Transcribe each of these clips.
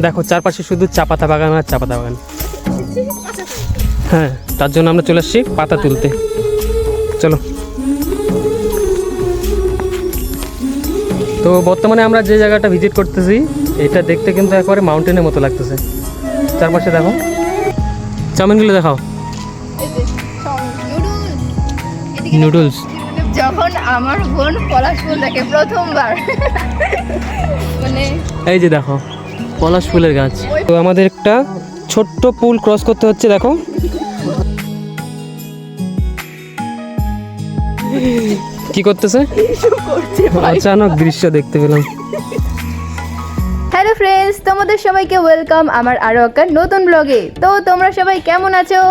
দেখো চারপাশে শুধু চা পাতা বাগান আর চা পাতা বাগান। হ্যাঁ, তার জন্য আমরা চলে আসছি পাতা তুলতে। চলো। তো বর্তমানে আমরা যে জায়গাটা ভিজিট করতেছি এটা দেখতে কিন্তু একেবারে মাউন্টেনের মতো লাগতেছে। চারপাশে দেখো, চাউমিনগুলো দেখাও, নুডলস। যখন আমার বোন পলাশ ফুল দেখে প্রথমবার, মানে এই যে দেখো পলাশ ফুলের গাছ। তো আমাদের একটা ছোট্ট পুল ক্রস করতে হচ্ছে, দেখো। কি করতেছে? অচানক দৃশ্য দেখতে পেলাম। হ্যালো ফ্রেন্ডস, তোমাদের সবাইকে ওয়েলকাম আমার আরও একটা নতুন ব্লগে। তো তোমরা সবাই কেমন আছো?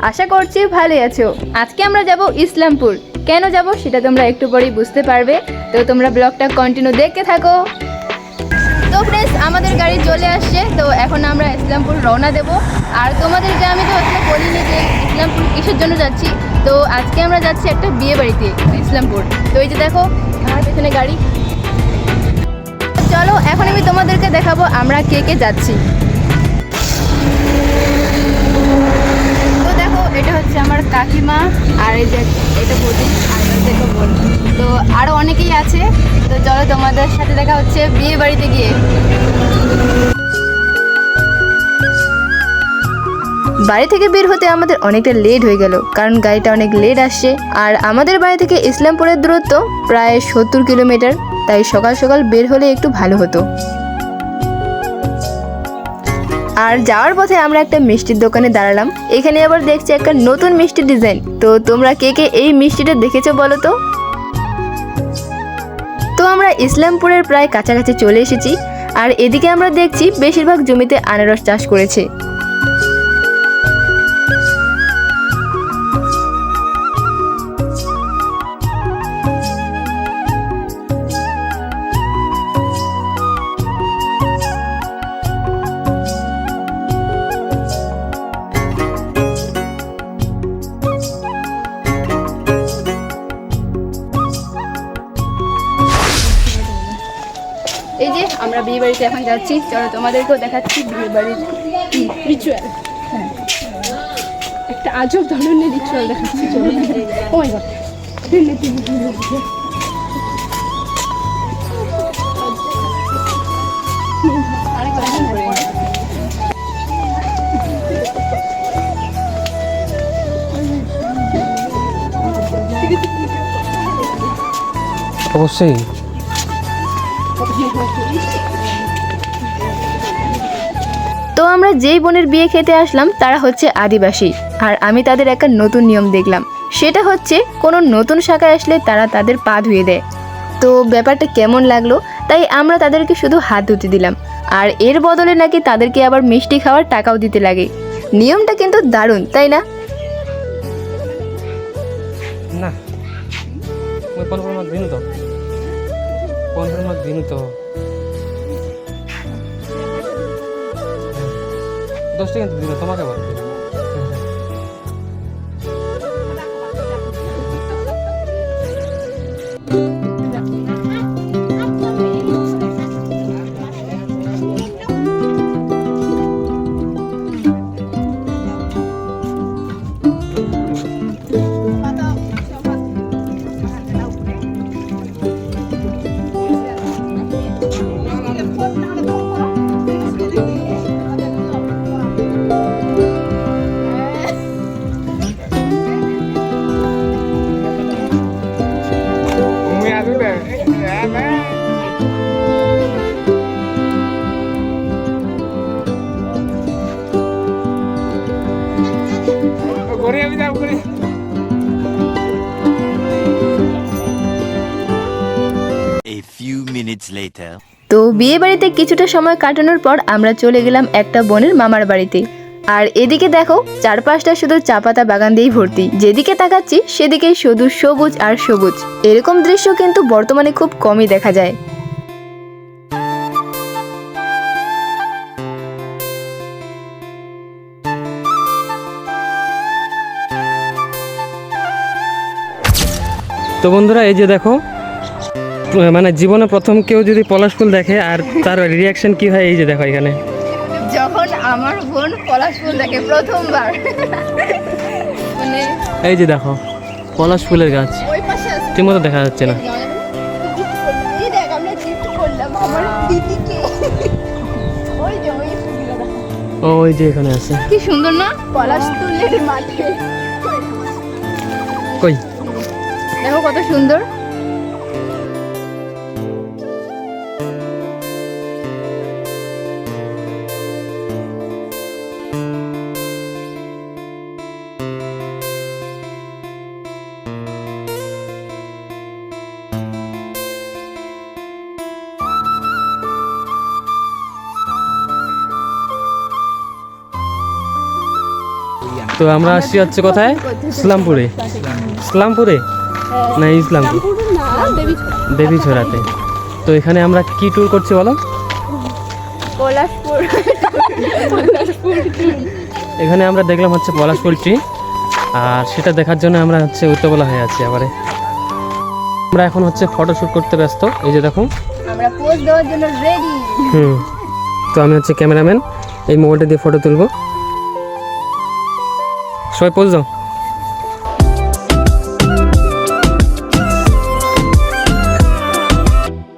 আশা করছি ভালোই আছো। আজকে আমরা যাব ইসলামপুর। কেন যাব সেটা তোমরা একটু পরেই বুঝতে পারবে, তো তোমরা ব্লগটা কন্টিনিউ দেখতে থাকো। তো ফ্রেন্ডস, আমাদের গাড়ি চলে আসছে, তো এখন আমরা ইসলামপুর রওনা দেব। আর তোমাদেরকে আমি তো আসলে বলিনি যে ইসলামপুর কিসের জন্য যাচ্ছি। তো আজকে আমরা যাচ্ছি একটা বিয়ে বাড়িতে ইসলামপুর। তো এই যে দেখো আমার পেছনে গাড়ি। চলো এখন আমি তোমাদেরকে দেখাবো আমরা কে কে যাচ্ছি। তো দেখো এটা হচ্ছে আমার কাকিমা, আর এই যে এটা বৌদি, আর দেখো বোন। তো আরও অনেকেই আছে। তো চলো তোমাদের সাথে দেখা হচ্ছে বিয়ে বাড়িতে গিয়ে। বাড়ি থেকে বের হতে আমাদের অনেকটা লেট হয়ে গেল, কারণ গাড়িটা অনেক লেট আসছে। আর আমাদের বাড়ি থেকে ইসলামপুরের দূরত্ব প্রায় 70 কিলোমিটার, তাই সকাল সকাল বের হলে একটু ভালো হতো। আর যাওয়ার পথে আমরা একটা মিষ্টির দোকানে দাঁড়ালাম। এখানে আবার দেখছি একটা নতুন মিষ্টির ডিজাইন। তো তোমরা কে কে এই মিষ্টিটা দেখেছো বলো তো? তো আমরা ইসলামপুরের প্রায় কাছাকাছি চলে এসেছি। আর এদিকে আমরা দেখছি বেশিরভাগ জমিতে আনারস চাষ করেছে। এই যে আমরা বিয়ে বাড়িতে এখন যাচ্ছি, চলো তোমাদেরকেও দেখাচ্ছি বিয়ে বাড়ির রিচুয়াল। হ্যাঁ, একটা আজব ধরনের রিচুয়াল দেখাচ্ছি, চলো। ও মাই গড, অবশ্যই। তো আমরা যেই বোনের বিয়ে খেতে আসলাম তারা হচ্ছে আদিবাসী। আর আমি তাদের একটা নতুন নিয়ম দেখলাম, সেটা হচ্ছে কোনো নতুন শাখায় আসলে তারা তাদের পা ধুয়ে দেয়। তো ব্যাপারটা কেমন লাগলো, তাই আমরা তাদেরকে শুধু হাত ধুতে দিলাম। আর এর বদলে নাকি তাদেরকে আবার মিষ্টি খাওয়ার টাকাও দিতে লাগে। নিয়মটা কিন্তু দারুণ, তাই না? না, 15 মাস দিন তো, 15 মাস দিন তো 10 টাকা দিন তোমাকে বল। তো বিয়ে বাড়িতে কিছুটা সময় কাটানোর পর আমরা চলে গেলাম একটা বোনের মামার বাড়িতে। আর এদিকে দেখো চারপাশটা শুধু চা পাতা বাগান দিয়েই ভর্তি। যেদিকে তাকাচ্ছি সেদিকে শুধু সবুজ আর সবুজ। এরকম দৃশ্য কিন্তু বর্তমানে খুব কমই দেখা যায়। তো বন্ধুরা এই যে দেখো, মানে জীবনে প্রথম কেউ যদি পলাশ ফুল দেখে আর তার রিয়াকশন কি হয়, এই যে দেখো এখানে যখন আমার বোন পলাশ ফুল দেখে প্রথমবার মানে এই যে দেখো পলাশ ফুলের গাছ, ওই পাশে আছে ঠিক মতো দেখা যাচ্ছে না। এই দেখ আমরা গিফট করলাম আমার দিদিকে। ওই যে ওই ফুলগুলো দেখো। ওই যে এখানে আছে। কি সুন্দর না পলাশ ফুলের মাঠে। কই দেখো কত সুন্দর। তো আমরা আসছি হচ্ছে কোথায়? ইসলামপুরে। ইসলামপুরে না ইসলামপুর, দেবীছড়াতে। তো এখানে আমরা কি ট্যুর করছি বলো? পলাশপুর। এখানে আমরা দেখলাম হচ্ছে পলাশপুর ট্রি, আর সেটা দেখার জন্য আমরা হচ্ছে উত্তেজনা হয়ে আছি আবারে। আমরা এখন হচ্ছে ফটোশ্যুট করতে ব্যস্ত। এই যে দেখো আমরা পোজ দেওয়ার জন্য রেডি। তো আমি হচ্ছে ক্যামেরাম্যান, এই মোবাইলটা দিয়ে ফটো তুলবো। সবাই পোজ দাও।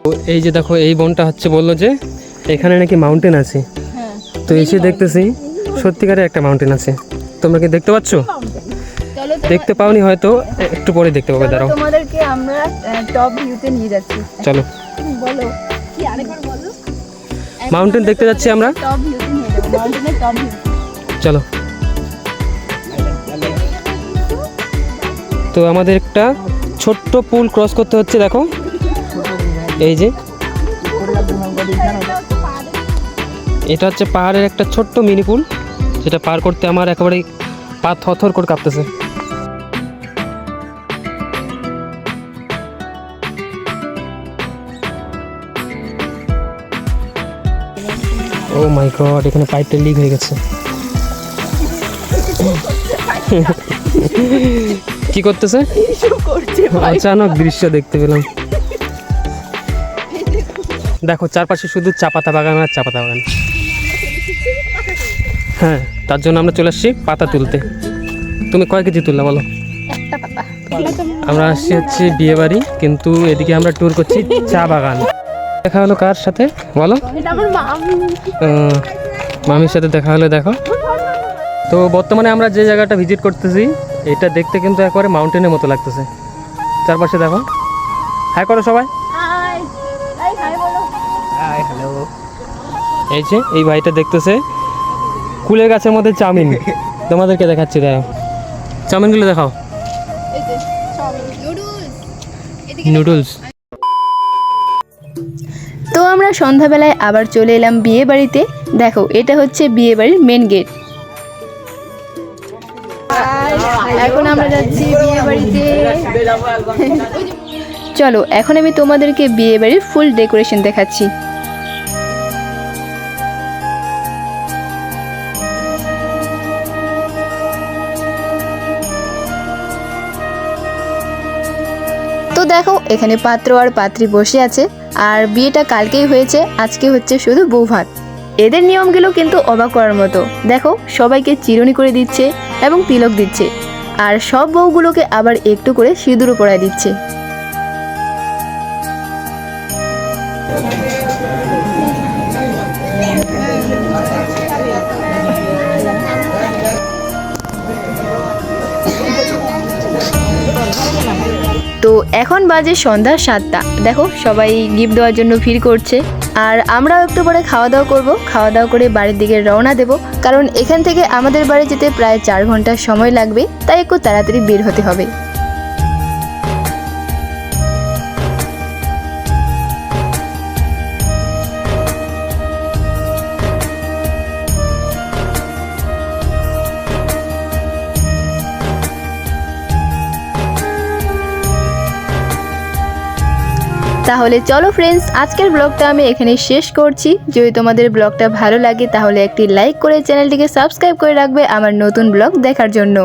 তো এই যে দেখো এই বনটা হচ্ছে বললো যে এখানে নাকি মাউন্টেন আছে। তো এসে দেখতেছি সত্যিকারের একটা মাউন্টেন আছে। তোমরা কি দেখতে পাচ্ছ? চলো দেখতে পাওনি হয়তো, একটু পরে দেখতে পাবে। দাঁড়াও তোমাদেরকে আমরা টপ ভিউতে নিয়ে যাচ্ছি। চলো। বলো কি আরেকবার বলো। মাউন্টেন দেখতে যাচ্ছি আমরা। টপ ভিউতে নিয়ে যাবো, মাউন্টেনের টপ ভিউ। চলো। তো আমাদের একটা ছোট্ট পুল ক্রস করতে হচ্ছে। দেখো এই যে এটা হচ্ছে পাহাড়ের একটা ছোট্ট মিনি পুল, যেটা পার করতে আমার একেবারে পা থরথর করে কাঁপতেছে। ও মাই গড, এখানে পাইপটা লিক হয়ে গেছে। কি করতেছে? অচানক দৃশ্য দেখতে পেলাম। দেখো চারপাশে শুধু চা পাতা বাগান আর চা পাতা বাগান। হ্যাঁ, তার জন্য আমরা চলে আসছি পাতা তুলতে। তুমি কয় কেজি তুললা বলো? একটা পাতা। আমরা আসছি হচ্ছে বিয়ে বাড়ি, কিন্তু এদিকে আমরা ট্যুর করছি চা বাগান। দেখা হলো কার সাথে বলো? এটা আমার মামি। মামির সাথে দেখা হলো। দেখো তো বর্তমানে আমরা যে জায়গাটা ভিজিট করতেছি এটা দেখতে কিন্তু একেবারে মাউন্টেনের মতো লাগতেছে। চারপাশে দেখো। হাই করো সবাই। হাই হাই হাই বলো। Hi hello. এই যে এই ভাইটা দেখতেছে কুলের গাছের মধ্যে চাউমিন। তোমাদেরকে দেখাচ্ছি, দেখো চাউমিনগুলো দেখাও। এই যে চাউমিন নুডলস। নুডলস। তো আমরা সন্ধ্যাবেলায় আবার চলে এলাম বিয়ে বাড়িতে। দেখো এটা হচ্ছে বিয়ে বাড়ির মেন গেট। এখন আমরা যাচ্ছি বিয়ে বাড়িতে। চলো এখন আমি তোমাদেরকে বিয়ে বাড়ির ফুল ডেকোরেশন দেখাচ্ছি। তো দেখো এখানে পাত্র আর পাত্রী বসে আছে, আর বিয়েটা কালকেই হয়েছে, আজকে হচ্ছে শুধু বউ ভাত। এদের নিয়মগুলো কিন্তু অবাক করার মতো। দেখো সবাইকে চিরুনি করে দিচ্ছে এবং তিলক দিচ্ছে, আর সব বউগুলোকে আবার একটু করে সিঁদুরও পরায় দিচ্ছে। তো এখন বাজে সন্ধ্যা 7টা। দেখো সবাই গিফট দেওয়ার জন্য ভিড় করছে, আর আমরাও একটু পরে খাওয়া দাওয়া করবো। খাওয়া দাওয়া করে বাড়ির দিকে রওনা দেব, কারণ এখান থেকে আমাদের বাড়ি যেতে প্রায় 4 ঘন্টা সময় লাগবে, তাই একটু তাড়াতাড়ি বের হতে হবে। তাহলে চলো ফ্রেন্ডস, আজকের ব্লগটা আমি এখানেই শেষ করছি। যদি তোমাদের ব্লগটা ভালো লাগে তাহলে একটি লাইক করে চ্যানেলটিকে সাবস্ক্রাইব করে রাখবে আমার নতুন ব্লগ দেখার জন্য।